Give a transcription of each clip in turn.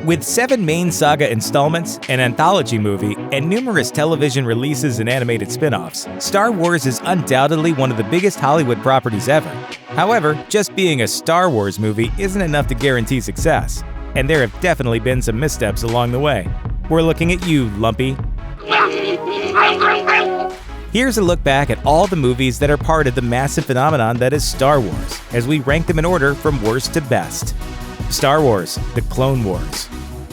With 7 main saga installments, an anthology movie, and numerous television releases and animated spin-offs, Star Wars is undoubtedly one of the biggest Hollywood properties ever. However, just being a Star Wars movie isn't enough to guarantee success, and there have definitely been some missteps along the way. We're looking at you, Lumpy. Here's a look back at all the movies that are part of the massive phenomenon that is Star Wars, as we rank them in order from worst to best. Star Wars: The Clone Wars.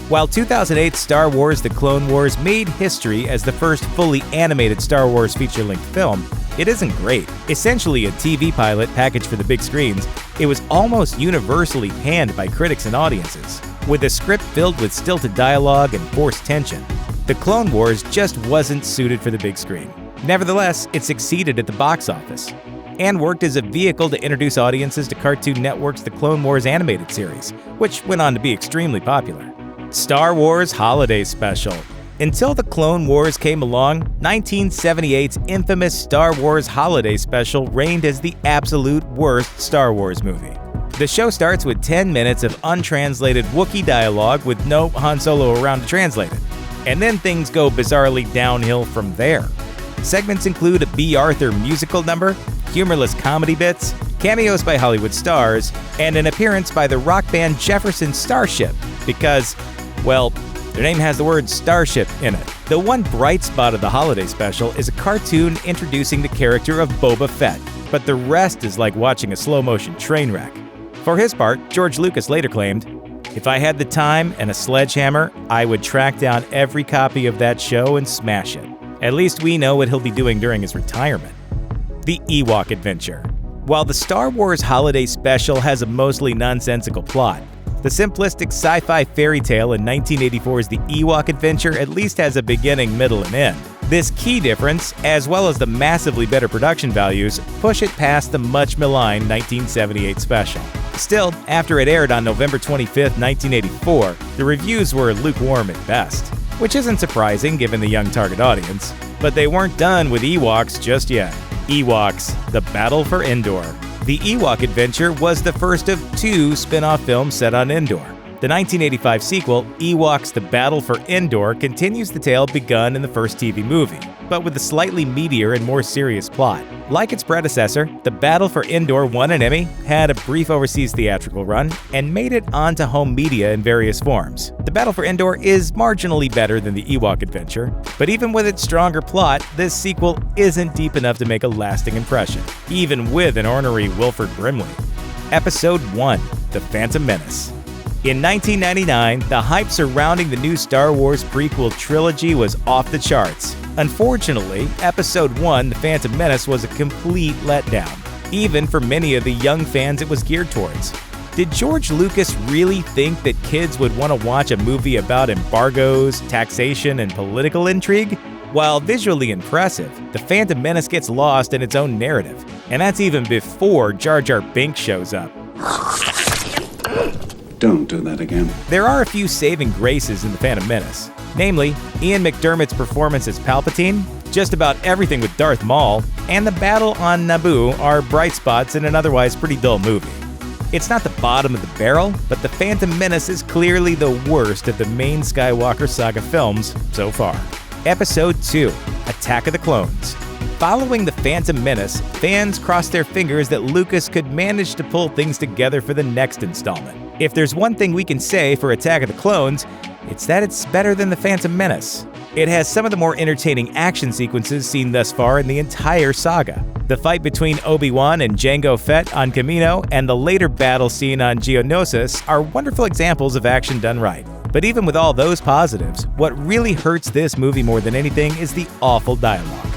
While 2008's Star Wars: The Clone Wars made history as the first fully animated Star Wars feature-length film, it isn't great. Essentially a TV pilot packaged for the big screens, it was almost universally panned by critics and audiences. With a script filled with stilted dialogue and forced tension, The Clone Wars just wasn't suited for the big screen. Nevertheless, it succeeded at the box office and worked as a vehicle to introduce audiences to Cartoon Network's The Clone Wars animated series, which went on to be extremely popular. Star Wars Holiday Special. Until The Clone Wars came along, 1978's infamous Star Wars Holiday Special reigned as the absolute worst Star Wars movie. The show starts with 10 minutes of untranslated Wookiee dialogue with no Han Solo around to translate it, and then things go bizarrely downhill from there. Segments include a B. Arthur musical number, humorless comedy bits, cameos by Hollywood stars, and an appearance by the rock band Jefferson Starship because, well, their name has the word Starship in it. The one bright spot of the holiday special is a cartoon introducing the character of Boba Fett, but the rest is like watching a slow-motion train wreck. For his part, George Lucas later claimed, "If I had the time and a sledgehammer, I would track down every copy of that show and smash it." At least we know what he'll be doing during his retirement. The Ewok Adventure. While the Star Wars Holiday Special has a mostly nonsensical plot, the simplistic sci-fi fairy tale in 1984's The Ewok Adventure at least has a beginning, middle, and end. This key difference, as well as the massively better production values, push it past the much-maligned 1978 special. Still, after it aired on November 25, 1984, the reviews were lukewarm at best, which isn't surprising given the young target audience. But they weren't done with Ewoks just yet. Ewoks: The Battle for Endor. The Ewok Adventure was the first of 2 spin-off films set on Endor. The 1985 sequel, Ewoks: The Battle for Endor, continues the tale begun in the first TV movie, but with a slightly meatier and more serious plot. Like its predecessor, The Battle for Endor won an Emmy, had a brief overseas theatrical run, and made it onto home media in various forms. The Battle for Endor is marginally better than the Ewok Adventure, but even with its stronger plot, this sequel isn't deep enough to make a lasting impression, even with an ornery Wilford Brimley. Episode 1: The Phantom Menace. In 1999, the hype surrounding the new Star Wars prequel trilogy was off the charts. Unfortunately, Episode 1, The Phantom Menace, was a complete letdown, even for many of the young fans it was geared towards. Did George Lucas really think that kids would want to watch a movie about embargoes, taxation, and political intrigue? While visually impressive, The Phantom Menace gets lost in its own narrative, and that's even before Jar Jar Binks shows up. Don't do that again. There are a few saving graces in The Phantom Menace. Namely, Ian McDermott's performance as Palpatine, just about everything with Darth Maul, and the battle on Naboo are bright spots in an otherwise pretty dull movie. It's not the bottom of the barrel, but The Phantom Menace is clearly the worst of the main Skywalker saga films so far. Episode 2: Attack of the Clones. Following The Phantom Menace, fans crossed their fingers that Lucas could manage to pull things together for the next installment. If there's one thing we can say for Attack of the Clones, it's that it's better than The Phantom Menace. It has some of the more entertaining action sequences seen thus far in the entire saga. The fight between Obi-Wan and Jango Fett on Kamino and the later battle scene on Geonosis are wonderful examples of action done right. But even with all those positives, what really hurts this movie more than anything is the awful dialogue.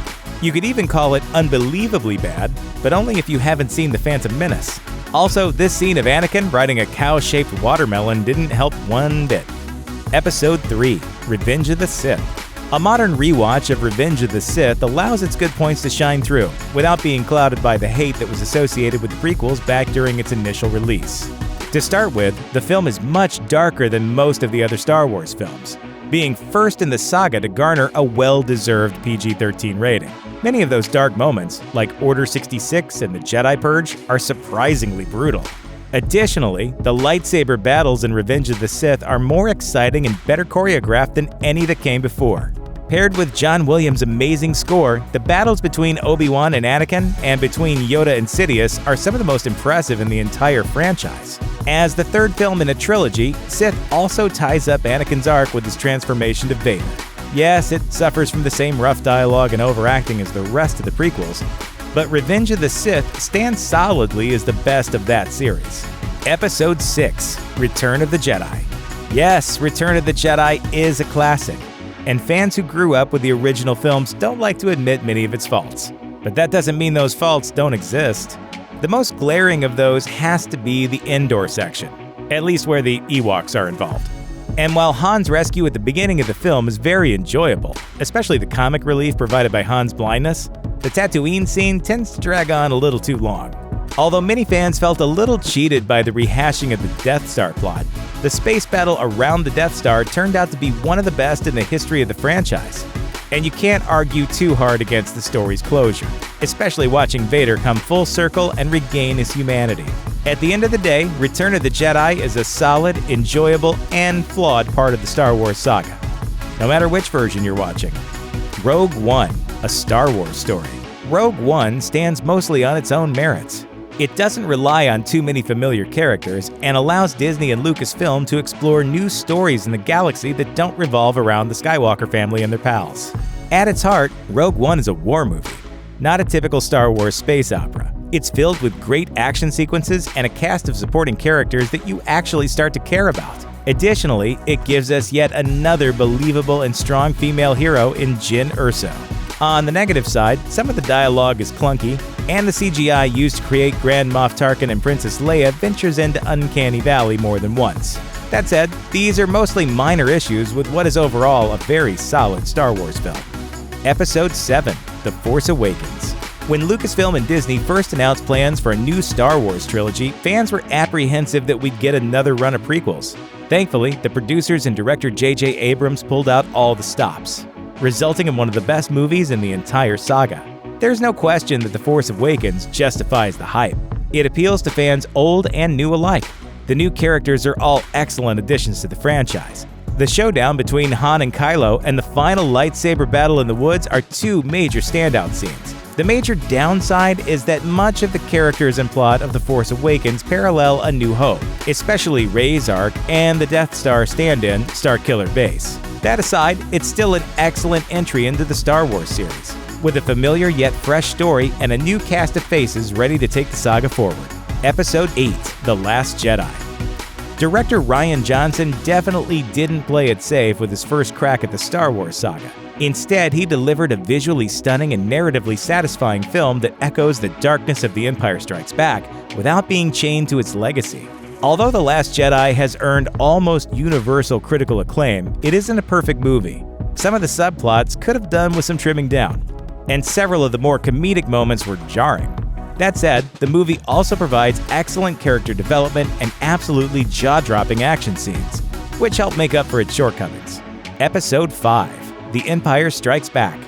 You could even call it unbelievably bad, but only if you haven't seen The Phantom Menace. Also, this scene of Anakin riding a cow-shaped watermelon didn't help one bit. Episode 3: Revenge of the Sith. A modern rewatch of Revenge of the Sith allows its good points to shine through, without being clouded by the hate that was associated with the prequels back during its initial release. To start with, the film is much darker than most of the other Star Wars films, being first in the saga to garner a well-deserved PG-13 rating. Many of those dark moments, like Order 66 and the Jedi Purge, are surprisingly brutal. Additionally, the lightsaber battles in Revenge of the Sith are more exciting and better choreographed than any that came before. Paired with John Williams' amazing score, the battles between Obi-Wan and Anakin and between Yoda and Sidious are some of the most impressive in the entire franchise. As the third film in a trilogy, Sith also ties up Anakin's arc with his transformation to Vader. Yes, it suffers from the same rough dialogue and overacting as the rest of the prequels, but Revenge of the Sith stands solidly as the best of that series. Episode 6: Return of the Jedi. Yes, Return of the Jedi is a classic, and fans who grew up with the original films don't like to admit many of its faults. But that doesn't mean those faults don't exist. The most glaring of those has to be the Endor section, at least where the Ewoks are involved. And while Han's rescue at the beginning of the film is very enjoyable, especially the comic relief provided by Han's blindness, the Tatooine scene tends to drag on a little too long. Although many fans felt a little cheated by the rehashing of the Death Star plot, the space battle around the Death Star turned out to be one of the best in the history of the franchise. And you can't argue too hard against the story's closure, especially watching Vader come full circle and regain his humanity. At the end of the day, Return of the Jedi is a solid, enjoyable, and flawed part of the Star Wars saga, no matter which version you're watching. Rogue One, a Star Wars story. Rogue One stands mostly on its own merits. It doesn't rely on too many familiar characters and allows Disney and Lucasfilm to explore new stories in the galaxy that don't revolve around the Skywalker family and their pals. At its heart, Rogue One is a war movie, not a typical Star Wars space opera. It's filled with great action sequences and a cast of supporting characters that you actually start to care about. Additionally, it gives us yet another believable and strong female hero in Jyn Erso. On the negative side, some of the dialogue is clunky, and the CGI used to create Grand Moff Tarkin and Princess Leia ventures into Uncanny Valley more than once. That said, these are mostly minor issues with what is overall a very solid Star Wars film. Episode 7: The Force Awakens. When Lucasfilm and Disney first announced plans for a new Star Wars trilogy, fans were apprehensive that we'd get another run of prequels. Thankfully, the producers and director J.J. Abrams pulled out all the stops, resulting in one of the best movies in the entire saga. There's no question that The Force Awakens justifies the hype. It appeals to fans old and new alike. The new characters are all excellent additions to the franchise. The showdown between Han and Kylo and the final lightsaber battle in the woods are two major standout scenes. The major downside is that much of the characters and plot of The Force Awakens parallel A New Hope, especially Rey's arc and the Death Star stand-in, Starkiller Base. That aside, it's still an excellent entry into the Star Wars series, with a familiar yet fresh story and a new cast of faces ready to take the saga forward. Episode 8: The Last Jedi. Director Rian Johnson definitely didn't play it safe with his first crack at the Star Wars saga. Instead, he delivered a visually stunning and narratively satisfying film that echoes the darkness of The Empire Strikes Back without being chained to its legacy. Although The Last Jedi has earned almost universal critical acclaim, it isn't a perfect movie. Some of the subplots could have done with some trimming down, and several of the more comedic moments were jarring. That said, the movie also provides excellent character development and absolutely jaw-dropping action scenes, which help make up for its shortcomings. Episode 5: The Empire Strikes Back.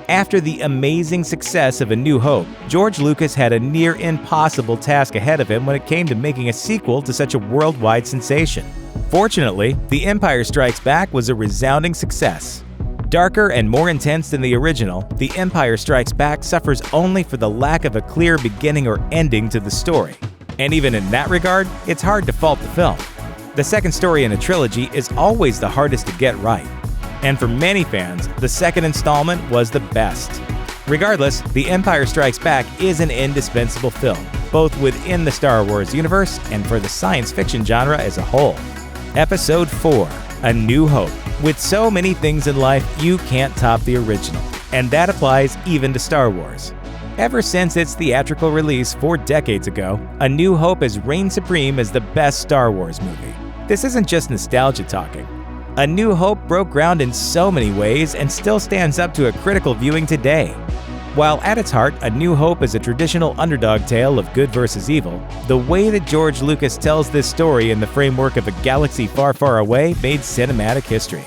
After the amazing success of A New Hope, George Lucas had a near impossible task ahead of him when it came to making a sequel to such a worldwide sensation. Fortunately, The Empire Strikes Back was a resounding success. Darker and more intense than the original, The Empire Strikes Back suffers only for the lack of a clear beginning or ending to the story. And even in that regard, it's hard to fault the film. The second story in a trilogy is always the hardest to get right. And for many fans, the second installment was the best. Regardless, The Empire Strikes Back is an indispensable film, both within the Star Wars universe and for the science fiction genre as a whole. Episode 4: A New Hope. With so many things in life, you can't top the original, and that applies even to Star Wars. Ever since its theatrical release 4 decades ago, A New Hope has reigned supreme as the best Star Wars movie. This isn't just nostalgia talking. A New Hope broke ground in so many ways and still stands up to a critical viewing today. While at its heart, A New Hope is a traditional underdog tale of good versus evil, the way that George Lucas tells this story in the framework of a galaxy far, far away made cinematic history.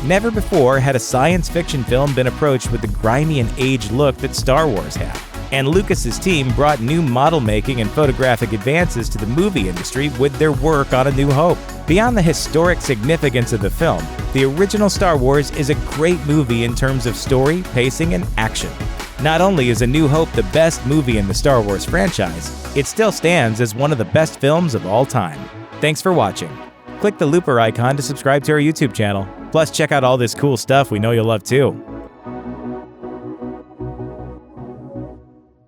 Never before had a science fiction film been approached with the grimy and aged look that Star Wars had. And Lucas's team brought new model making and photographic advances to the movie industry with their work on A New Hope. Beyond the historic significance of the film, the original Star Wars is a great movie in terms of story, pacing, and action. Not only is A New Hope the best movie in the Star Wars franchise, it still stands as one of the best films of all time. Thanks for watching. Click the looper icon to subscribe to our YouTube channel. Plus, check out all this cool stuff we know you'll love too.